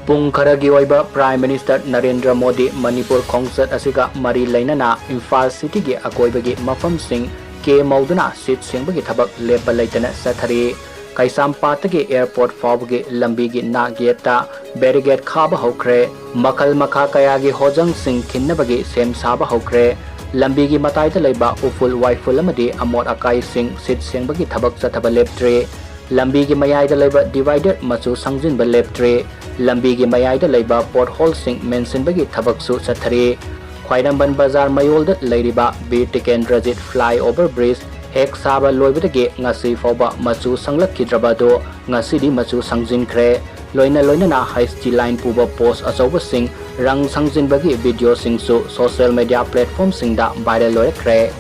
Pung Kharagi Oiba Prime Minister Narendra Modi Manipur Khongchat asiga mari Leinana Imphal City gi Akoibagi Mafam sing ke mauduna sit singbagi thabak lepa leitana sathari Kaisampatagi airport fawgi lambi gi na geta barricade khaba hokre makal makha kaya gi hojang sing khinnabagi sem saba hokre lambi gi matai da leiba uful waiful amadi amot akai sing sit singbagi thabak chathaba leptre lambi gi mayai da leiba divider machu sangjin ba leptre lambi gi mayai da leiba pothole sing mention bagi thabak su chathari Khwainamban Bazar mayol da leiriba Bir Tikendrajit flyover bridge hek saba loibadagi ngasi fawba machu sanglakhidrabado ngasidi machu sangjinkhre loina na high speed line puba post achoba sing rang sangjinbagi video sing su social media platform sing da viral loikhre